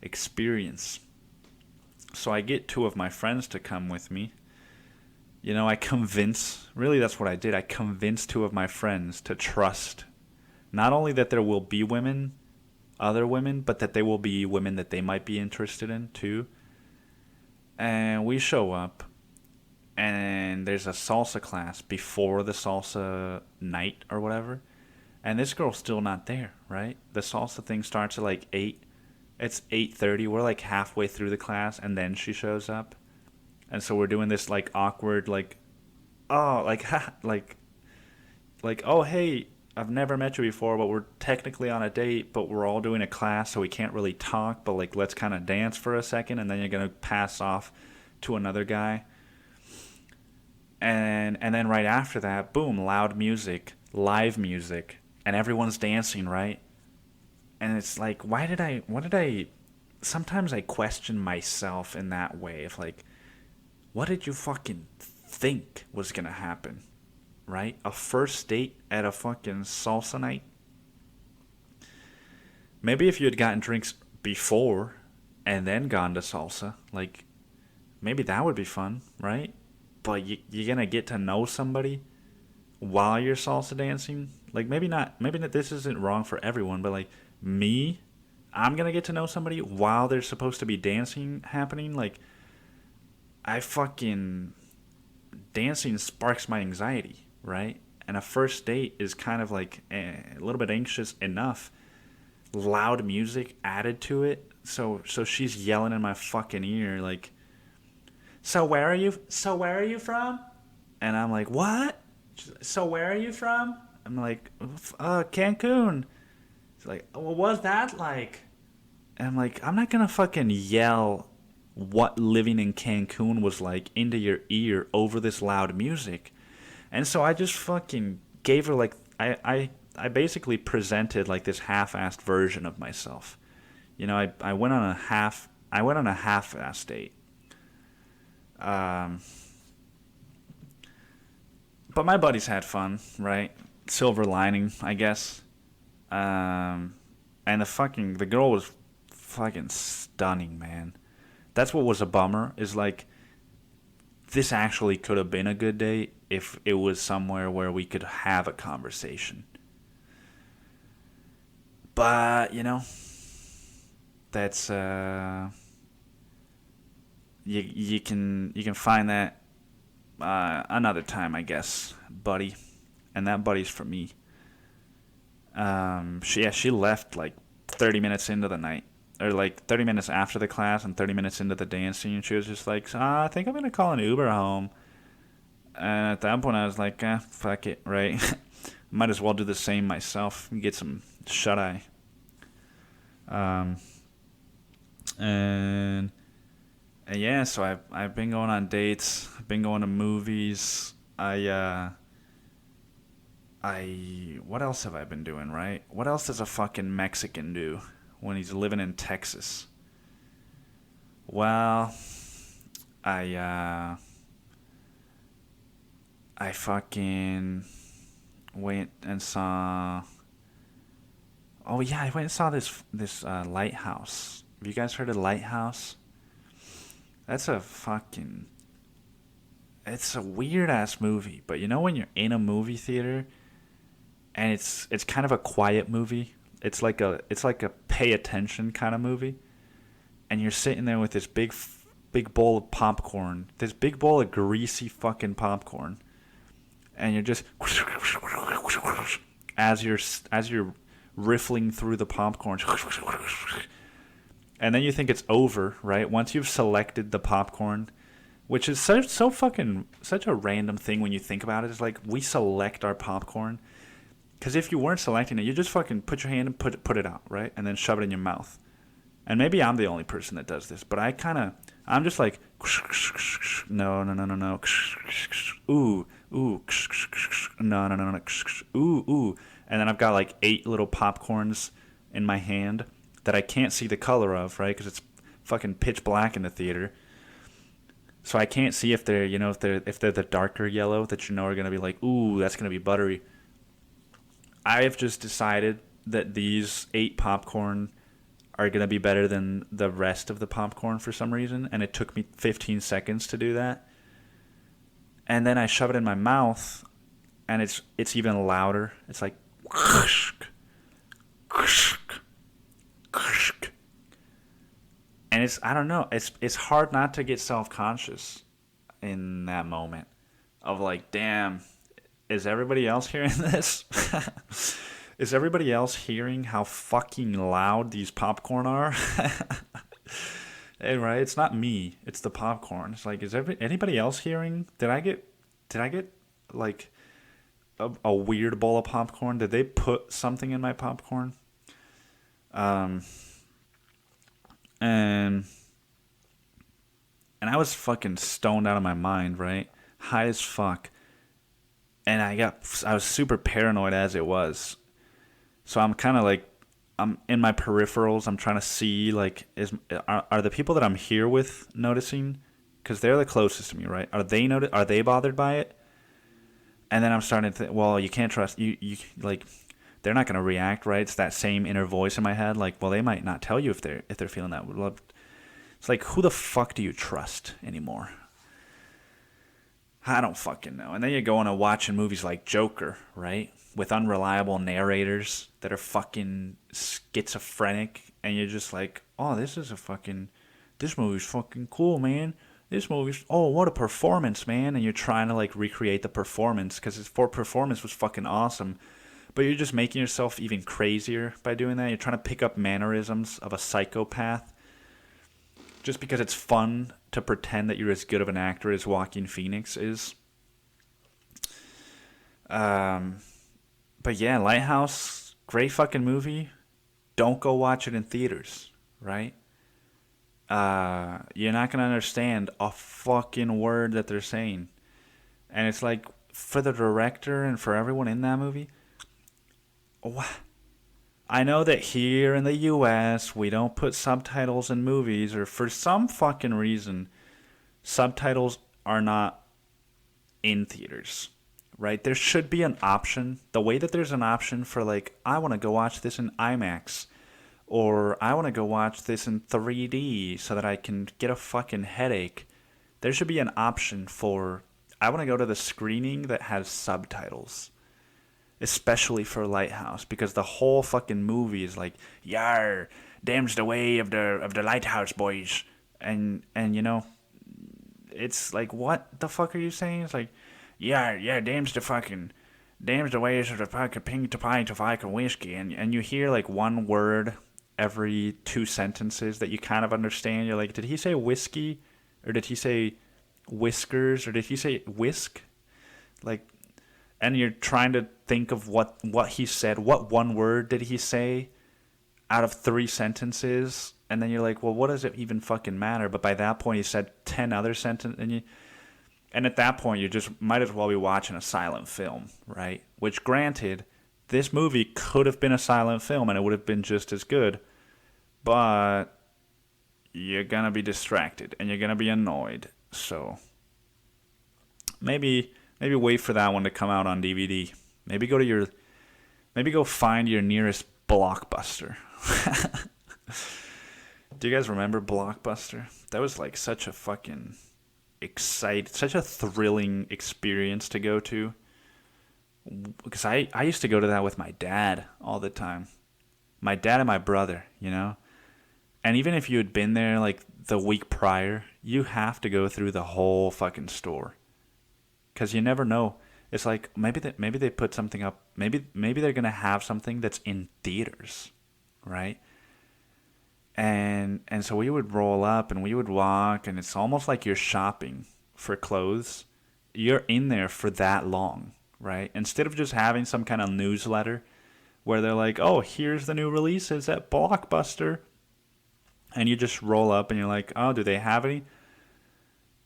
experience." So I get two of my friends to come with me. You know, really that's what I did. I convinced two of my friends to trust not only that there will be other women, but that they will be women that they might be interested in too. And we show up, and there's a salsa class before the salsa night or whatever. And this girl's still not there, right? The salsa thing starts at like 8. It's 8:30. We're like halfway through the class, and then she shows up. And so we're doing this like awkward, like, oh, like, ha, like, "Oh, hey, I've never met you before, but we're technically on a date, but we're all doing a class, so we can't really talk, but like let's kind of dance for a second, and then you're gonna pass off to another guy. And then right after that, boom, loud music, live music, and everyone's dancing, right? And it's like, what did I sometimes I question myself in that way of like, what did you fucking think was gonna happen? Right? A first date at a fucking salsa night? Maybe if you had gotten drinks before and then gone to salsa, like maybe that would be fun, right? But you're gonna get to know somebody while you're salsa dancing. Like maybe not. Maybe that this isn't wrong for everyone, but like me, I'm gonna get to know somebody while there's supposed to be dancing happening. Like I fucking dancing sparks my anxiety, right? And a first date is kind of like a little bit anxious enough. Loud music added to it, so she's yelling in my fucking ear like, "So where are you? So where are you from?" And I'm like, "What? So where are you from?" I'm like, Cancun." She's like, "Well, what's that like?" And I'm like, I'm not gonna fucking yell what living in Cancun was like into your ear over this loud music. And so I just fucking gave her like I basically presented like this half-assed version of myself. You know, I went on a half-assed date. Um, but my buddies had fun, right? Silver lining, I guess. Um, and the girl was fucking stunning, man. That's what was a bummer. Is like this actually could have been a good date if it was somewhere where we could have a conversation. But that's you can find that another time, I guess, buddy, and that buddy's for me. She left like 30 minutes into the night, or like 30 minutes after the class and 30 minutes into the dancing, and she was just like, I think I'm gonna call an Uber home. And at that point, I was like, fuck it, right? Might as well do the same myself and get some shut eye. Um, and, and yeah, so I've been going on dates. I've been going to movies. What else have I been doing, right? What else does a fucking Mexican do when he's living in Texas? Well, I I fucking went and saw. Oh yeah, I went and saw this lighthouse. Have you guys heard of Lighthouse? That's a fucking. It's a weird ass movie, but you know when you're in a movie theater and it's kind of a quiet movie. It's like a pay attention kind of movie, and you're sitting there with this big bowl of popcorn, this big bowl of greasy fucking popcorn, and you're just as you're riffling through the popcorn, and then you think it's over, right? Once you've selected the popcorn, which is so fucking such a random thing when you think about it. It's like we select our popcorn. Because if you weren't selecting it, you just fucking put your hand and put it out, right? And then shove it in your mouth. And maybe I'm the only person that does this, but I'm just like, no, no, no, no, no, ooh, ooh, no, no, no, no, ooh, ooh. And then I've got like 8 little popcorns in my hand that I can't see the color of, right? Because it's fucking pitch black in the theater. So I can't see if they're, if they're the darker yellow that are going to be like, ooh, that's going to be buttery. I have just decided that these 8 popcorn are going to be better than the rest of the popcorn for some reason, and it took me 15 seconds to do that. And then I shove it in my mouth, and it's even louder. It's like and I don't know, it's hard not to get self-conscious in that moment of like, damn, is everybody else hearing this? Is everybody else hearing how fucking loud these popcorn are? Hey, right? It's not me. It's the popcorn. It's like, is anybody else hearing? Did I get like a weird bowl of popcorn. Did they put something in my popcorn? Um, and I was fucking stoned out of my mind, right? High as fuck. And I was super paranoid as it was. So I'm kind of like, I'm in my peripherals. I'm trying to see, like, are the people that I'm here with noticing? Because they're the closest to me, right? Are they bothered by it? And then I'm starting to think, well, you can't trust you like, they're not gonna react, right? It's that same inner voice in my head, like, well, they might not tell you if they're feeling that. It's like, who the fuck do you trust anymore? I don't fucking know. And then you go on and watching movies like Joker, right? With unreliable narrators that are fucking schizophrenic, and you're just like, oh, this movie's fucking cool, man. Oh, what a performance, man. And you're trying to, like, recreate the performance because his performance was fucking awesome. But you're just making yourself even crazier by doing that. You're trying to pick up mannerisms of a psychopath just because it's fun to pretend that you're as good of an actor as Joaquin Phoenix is. But yeah, Lighthouse, great fucking movie. Don't go watch it in theaters, right? You're not gonna understand a fucking word that they're saying. And it's like, for the director and for everyone in that movie, I know that here in the US, we don't put subtitles in movies, or for some fucking reason, subtitles are not in theaters, right? There should be an option. The way that there's an option for, like, I want to go watch this in IMAX, or I want to go watch this in 3D so that I can get a fucking headache. There should be an option for, I want to go to the screening that has subtitles. Especially for Lighthouse, because the whole fucking movie is like, yar, dam's the way of the Lighthouse boys. And you know, it's like, what the fuck are you saying? It's like, yeah, dam's the ways of the fucking pink to pint of vodka whiskey. And you hear like one word every two sentences that you kind of understand. You're like, did he say whiskey? Or did he say whiskers? Or did he say whisk? Like, and you're trying to think of what he said. What one word did he say out of three sentences? And then you're like, well, what does it even fucking matter? But by that point, he said 10 other sentences. And at that point, you just might as well be watching a silent film, right? Which, granted, this movie could have been a silent film and it would have been just as good. But you're going to be distracted and you're going to be annoyed. So maybe wait for that one to come out on DVD. Maybe go find your nearest Blockbuster. Do you guys remember Blockbuster? That was like such a fucking such a thrilling experience to go to. Because I used to go to that with my dad all the time. My dad and my brother, you know? And even if you had been there like the week prior, you have to go through the whole fucking store. Because you never know. It's like, maybe they put something up. Maybe they're going to have something that's in theaters, right? And so we would roll up and we would walk, and it's almost like you're shopping for clothes. You're in there for that long, right? Instead of just having some kind of newsletter where they're like, oh, here's the new releases at Blockbuster. And you just roll up and you're like, oh, do they have any?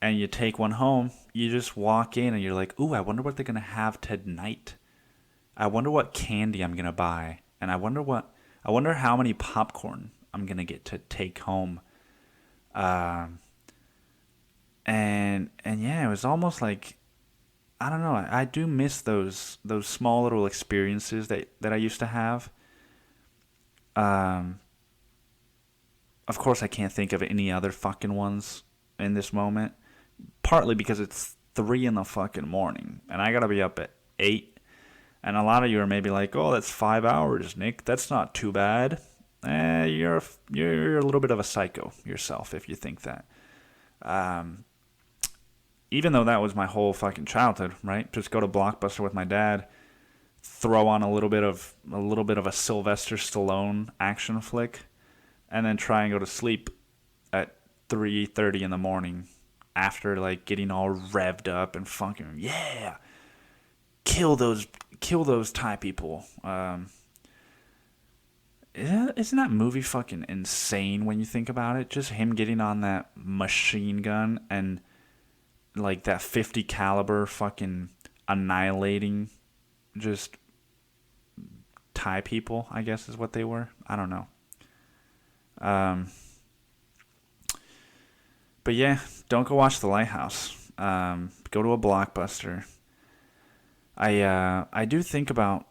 And you take one home, you just walk in and you're like, ooh, I wonder what they're going to have tonight. I wonder what candy I'm going to buy. And I wonder how many popcorn I'm going to get to take home. And yeah, it was almost like, I don't know, I do miss those small little experiences that I used to have. Of course, I can't think of any other fucking ones in this moment. Partly because it's 3 in the fucking morning, and I gotta be up at 8. And a lot of you are maybe like, "Oh, that's 5 hours, Nick. That's not too bad." You're a little bit of a psycho yourself if you think that. Even though that was my whole fucking childhood, right? Just go to Blockbuster with my dad, throw on a little bit of a Sylvester Stallone action flick, and then try and go to sleep at 3:30 in the morning. After, like, getting all revved up and fucking, yeah. kill those Thai people. Isn't that movie fucking insane when you think about it? Just him getting on that machine gun and like that 50 caliber fucking annihilating just Thai people, I guess is what they were. I don't know. But yeah, don't go watch The Lighthouse. Go to a Blockbuster. I do think about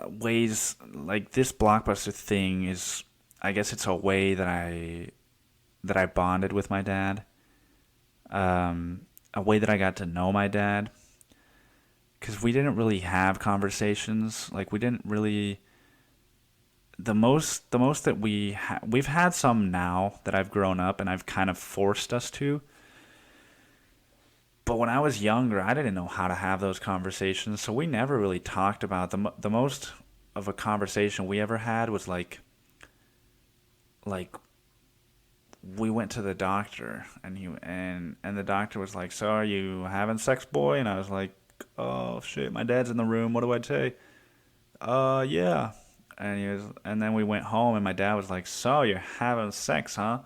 ways like this Blockbuster thing is. I guess it's a way that I bonded with my dad. A way that I got to know my dad. Because we didn't really have conversations. Like we didn't really. The most that we've had some now that I've grown up and I've kind of forced us to. But when I was younger, I didn't know how to have those conversations, so we never really talked about them. The most of a conversation we ever had was like we went to the doctor and the doctor was like, "So are you having sex, boy?" And I was like, "Oh shit, my dad's in the room. What do I say?" Yeah." And then we went home and my dad was like, "So you're having sex, huh?"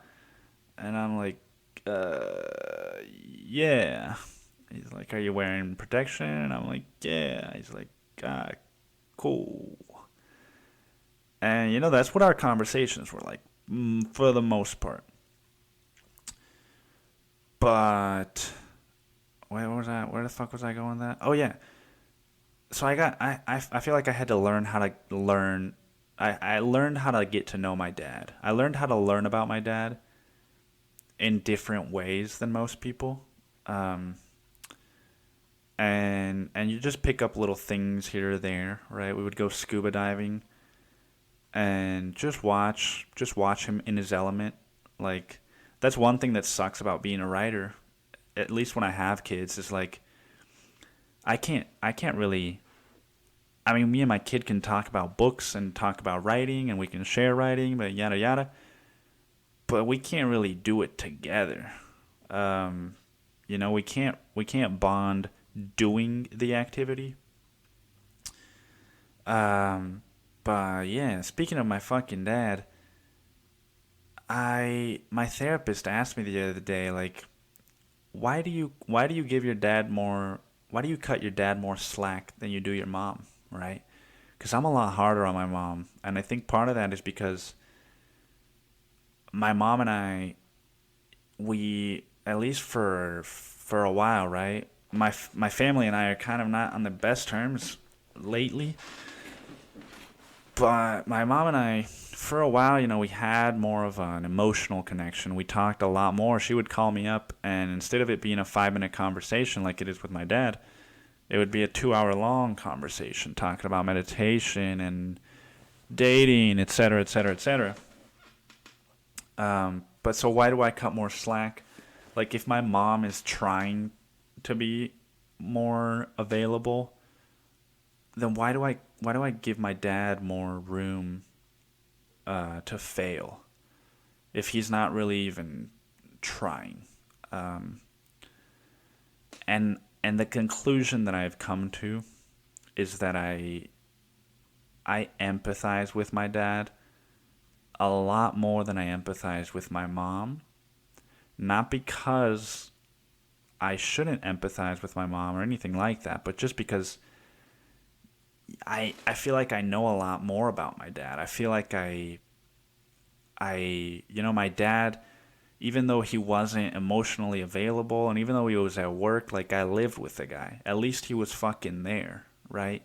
And I'm like, yeah." He's like, "Are you wearing protection?" And I'm like, "Yeah." He's like, cool. And that's what our conversations were like, for the most part. But wait, what was that? Where the fuck was I going with that? Oh yeah. So I feel like I had to learn how to learn. I learned how to get to know my dad. I learned how to learn about my dad in different ways than most people. And you just pick up little things here or there, right? We would go scuba diving and just watch him in his element. Like that's one thing that sucks about being a writer, at least when I have kids, is like I can't really. I mean, me and my kid can talk about books and talk about writing and we can share writing, but yada yada. But we can't really do it together. We can't bond doing the activity. But yeah, speaking of my fucking dad, my therapist asked me the other day, like, why do you give your dad more? Why do you cut your dad more slack than you do your mom, right? Because I'm a lot harder on my mom, and I think part of that is because my mom and I, we at least for a while, right? My family and I are kind of not on the best terms lately. But my mom and I, for a while, we had more of an emotional connection. We talked a lot more. She would call me up, and instead of it being a 5-minute conversation like it is with my dad, it would be a 2-hour-long conversation talking about meditation and dating, etc., etc., etc. But so why do I cut more slack? Like if my mom is trying to be more available, then why do I give my dad more room to fail if he's not really even trying? And the conclusion that I've come to is that I empathize with my dad a lot more than I empathize with my mom. Not because I shouldn't empathize with my mom or anything like that, but just because I feel like I know a lot more about my dad. I feel like my dad, even though he wasn't emotionally available and even though he was at work, like I lived with the guy. At least he was fucking there, right?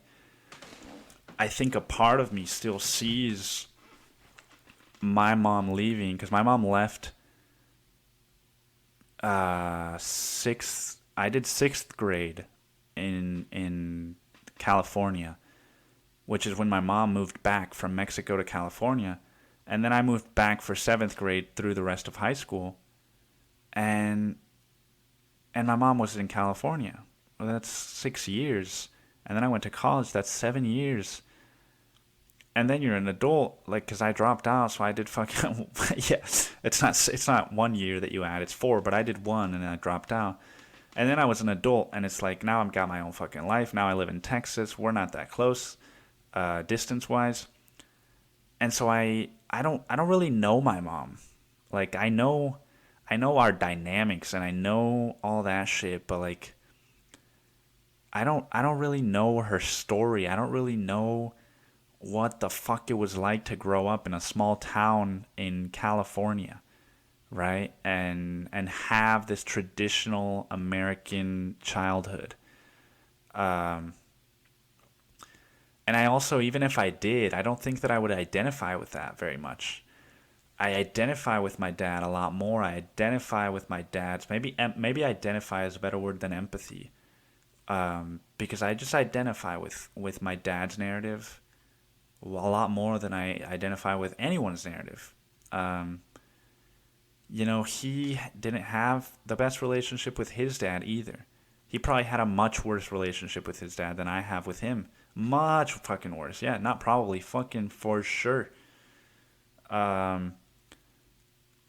I think a part of me still sees my mom leaving, because my mom left I did 6th grade in California, which is when my mom moved back from Mexico to California. And then I moved back for 7th grade through the rest of high school. And my mom was in California. Well, that's 6 years. And then I went to college. That's 7 years. And then you're an adult, like, because I dropped out, so I did fucking, yeah, it's not 1 year that you add, it's 4, but I did 1 and then I dropped out. And then I was an adult, and it's like now I've got my own fucking life. Now I live in Texas. We're not that close, distance wise, and so I don't really know my mom. Like I know our dynamics and I know all that shit, but like I don't really know her story. I don't really know what the fuck it was like to grow up in a small town in California, right? And have this traditional American childhood. Um, and I also, even if I did, I don't think that I would identify with that very much. I identify with my dad a lot more. I identify with my dad's maybe identify is a better word than empathy, because I just identify with my dad's narrative a lot more than I identify with anyone's narrative. Um, he didn't have the best relationship with his dad either. He probably had a much worse relationship with his dad than I have with him. Much fucking worse. Yeah, not probably, fucking for sure. Um,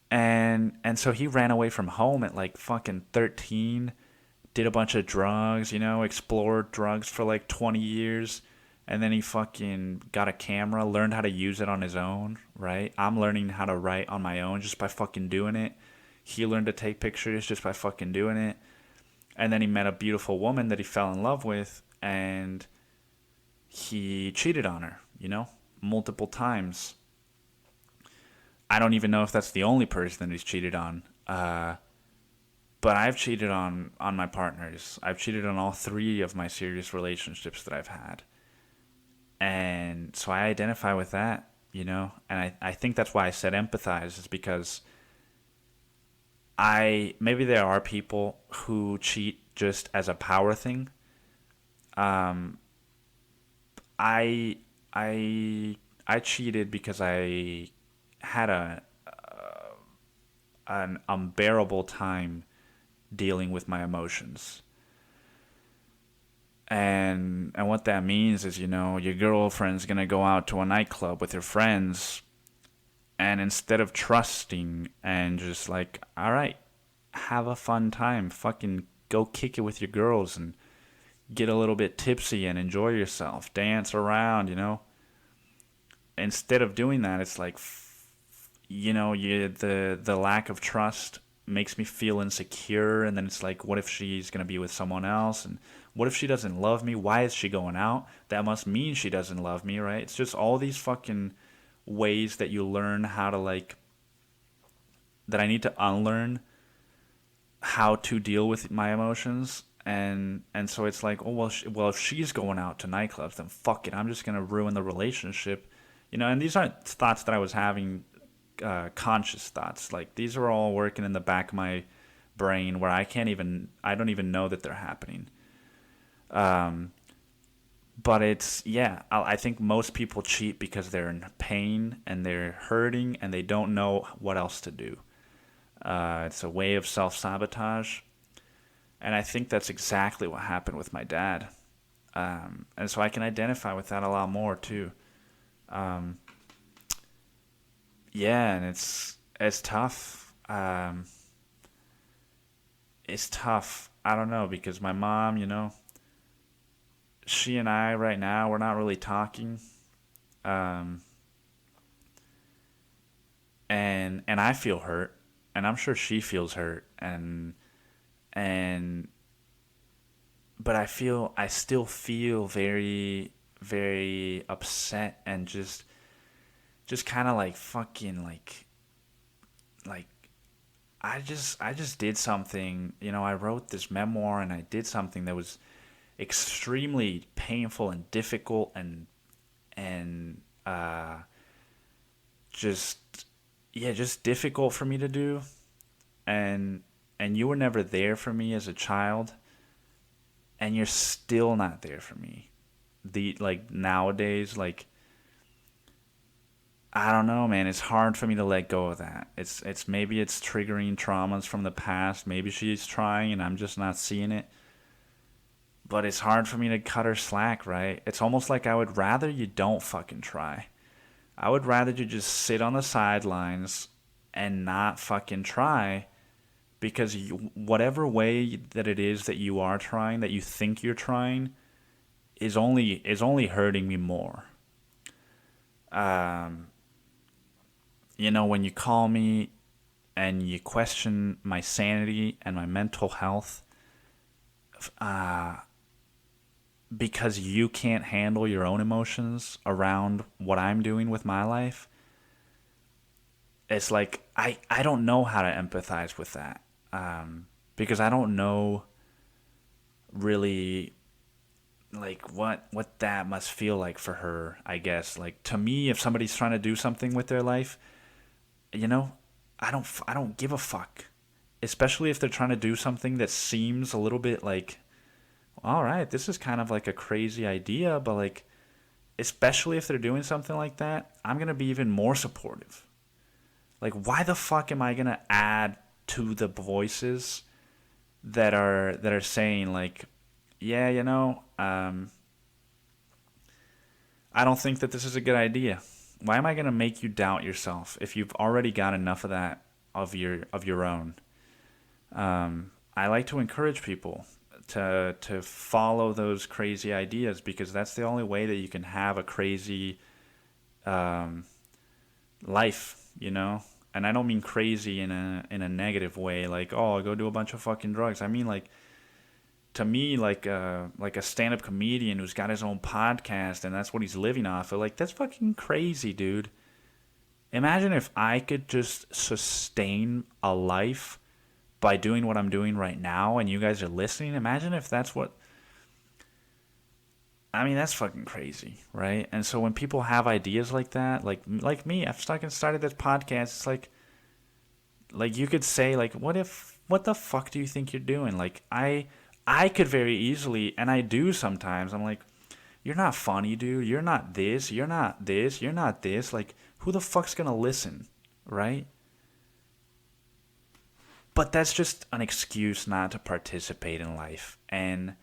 and so he ran away from home at like fucking 13, did a bunch of drugs, explored drugs for like 20 years, and then he fucking got a camera, learned how to use it on his own, right? I'm learning how to write on my own just by fucking doing it. He learned to take pictures just by fucking doing it. And then he met a beautiful woman that he fell in love with, and he cheated on her, multiple times. I don't even know if that's the only person that he's cheated on. But I've cheated on my partners. I've cheated on all three of my serious relationships that I've had. And so I identify with that, And I think that's why I said empathize, is because maybe there are people who cheat just as a power thing. Um, I I cheated because I had an unbearable time dealing with my emotions. And what that means is, your girlfriend's gonna go out to a nightclub with her friends, and instead of trusting and just like, all right, have a fun time, fucking go kick it with your girls and get a little bit tipsy and enjoy yourself, dance around, Instead of doing that, it's like, the lack of trust makes me feel insecure, and then it's like, what if she's gonna be with someone else, and what if she doesn't love me? Why is she going out? That must mean she doesn't love me, right? It's just all these fucking ways that you learn how to that I need to unlearn how to deal with my emotions. And so it's like, oh well, if she's going out to nightclubs, then fuck it, I'm just gonna ruin the relationship, And these aren't thoughts that I was having, conscious thoughts. Like, these are all working in the back of my brain where I don't even know that they're happening. But I think most people cheat because they're in pain and they're hurting and they don't know what else to do. It's a way of self-sabotage. And I think that's exactly what happened with my dad. And so I can identify with that a lot more too. Um, and it's tough. It's tough. I don't know, because my mom, she and I right now, we're not really talking. Um, and I feel hurt, and I'm sure she feels hurt, and but I still feel very, very upset, and just kind of like fucking like I just did something. I wrote this memoir, and I did something that was extremely painful and difficult, and just just difficult for me to do. And you were never there for me as a child, and you're still not there for me. Nowadays, I don't know, man. It's hard for me to let go of that. It's maybe it's triggering traumas from the past. Maybe she's trying and I'm just not seeing it. But it's hard for me to cut her slack, right? It's almost like I would rather you don't fucking try. I would rather you just sit on the sidelines and not fucking try, because whatever way that it is that you are trying, that you think you're trying, is only hurting me more. Um, when you call me and you question my sanity and my mental health, uh, because you can't handle your own emotions around what I'm doing with my life, it's like I don't know how to empathize with that, because I don't know really like what that must feel like for her. I guess, like, to me, if somebody's trying to do something with their life, you know, I don't give a fuck, especially if they're trying to do something that seems a little bit like, all right, this is kind of like a crazy idea, but like, especially if they're doing something like that, I'm gonna be even more supportive. Like, why the fuck am I gonna add to the voices that are saying like, yeah, I don't think that this is a good idea. Why am I gonna make you doubt yourself if you've already got enough of that of your own? I like to encourage people to follow those crazy ideas, because that's the only way that you can have a crazy um, life. And I don't mean crazy in a negative way, like, oh, I'll go do a bunch of fucking drugs. I mean, like, to me, like a stand-up comedian who's got his own podcast and that's what he's living off of, like, that's fucking crazy, dude. Imagine if I could just sustain a life by doing what I'm doing right now and you guys are listening. Imagine if that's what, I mean, that's fucking crazy, right? And so when people have ideas like that, like me, I've fucking started this podcast. It's like you could say, like, what the fuck do you think you're doing? Like, I could very easily, and I do sometimes. I'm like, you're not funny, dude. You're not this. You're not this. You're not this. Like, who the fuck's gonna listen, right? But that's just an excuse not to participate in life, and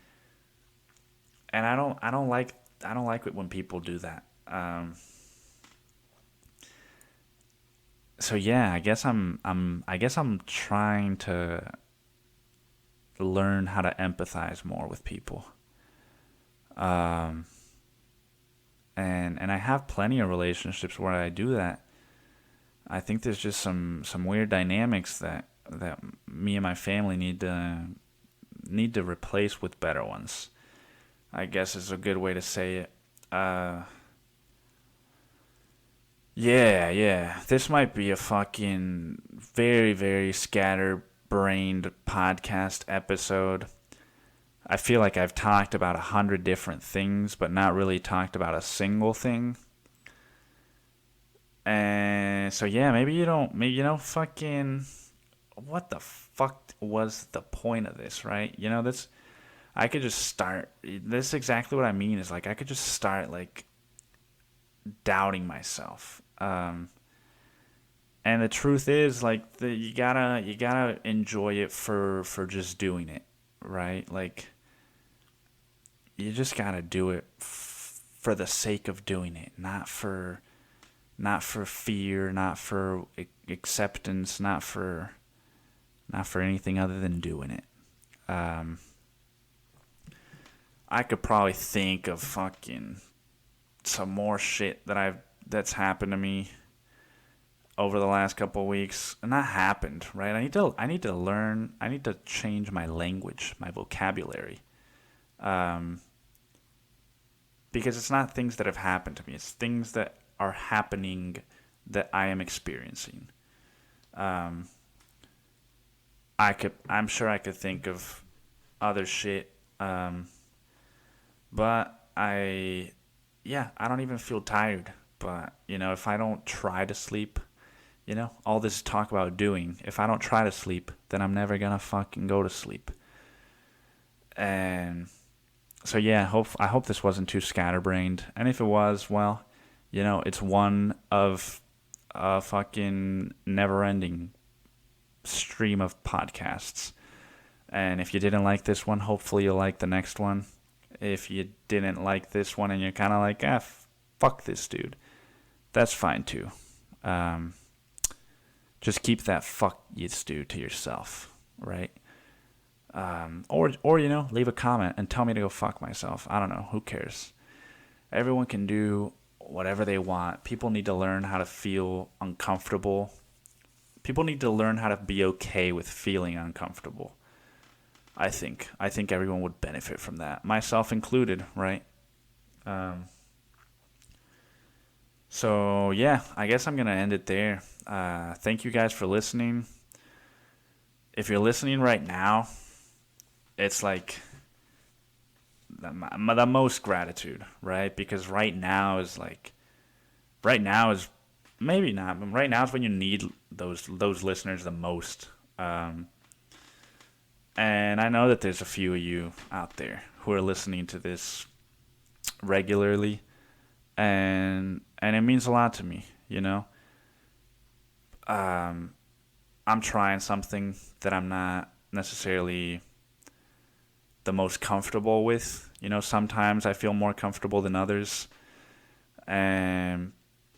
I don't like it when people do that. So yeah, I guess I'm trying to learn how to empathize more with people. Um, and I have plenty of relationships where I do that. I think there's just some weird dynamics that me and my family need to replace with better ones, I guess is a good way to say it. Yeah. This might be a fucking very, very scatterbrained podcast episode. I feel like I've talked about 100 different things, but not really talked about a single thing. And so yeah, maybe fucking, what the fuck was the point of this, right? That's, I could just start. This is exactly what I mean. Is like I could just start like doubting myself. And the truth is, like, you gotta enjoy it for just doing it, right? Like, you just gotta do it for the sake of doing it, not for fear, not for acceptance, not for anything other than doing it. Um, I could probably think of fucking some more shit that's happened to me over the last couple of weeks, and that happened, right? I need to learn. I need to change my language, my vocabulary, um, because it's not things that have happened to me. It's things that are happening that I am experiencing. Um, I'm sure I could think of other shit, but I don't even feel tired. But if I don't try to sleep, all this talk about doing, if I don't try to sleep, then I'm never gonna fucking go to sleep. And so yeah, I hope this wasn't too scatterbrained. And if it was, well, it's one of a fucking never-ending stream of podcasts. And if you didn't like this one, hopefully you'll like the next one. If you didn't like this one and you're kind of like, fuck this dude, that's fine too. Um, just keep that fuck you dude to yourself. right? Or leave a comment and tell me to go fuck myself. I don't know. Who cares? Everyone can do whatever they want. People need to learn how to feel uncomfortable. People need to learn how to be okay with feeling uncomfortable. I think everyone would benefit from that, myself included, right? So yeah, I guess I'm gonna end it there. Thank you guys for listening. If you're listening right now, it's like the most gratitude, right? Because right now is maybe not, but right now is when you need those listeners the most. And I know that there's a few of you out there who are listening to this regularly, and it means a lot to me. I'm trying something that I'm not necessarily the most comfortable with. Sometimes I feel more comfortable than others, and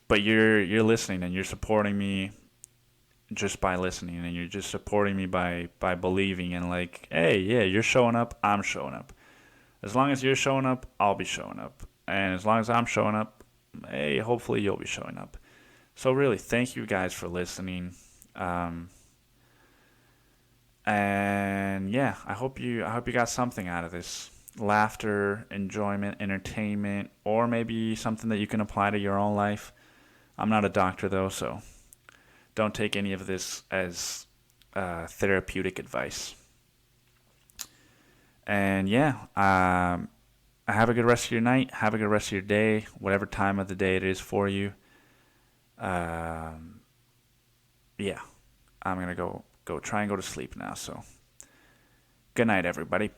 but you're listening and you're supporting me just by listening, and you're just supporting me by believing, and like, hey, yeah, you're showing up, I'm showing up. As long as you're showing up, I'll be showing up, and as long as I'm showing up, hey, hopefully you'll be showing up. So really, thank you guys for listening. And yeah, I hope you got something out of this. Laughter, enjoyment, entertainment, or maybe something that you can apply to your own life. I'm not a doctor though, so don't take any of this as therapeutic advice. And yeah, have a good rest of your night. Have a good rest of your day, whatever time of the day it is for you. Yeah, I'm gonna go try and go to sleep now. So good night, everybody.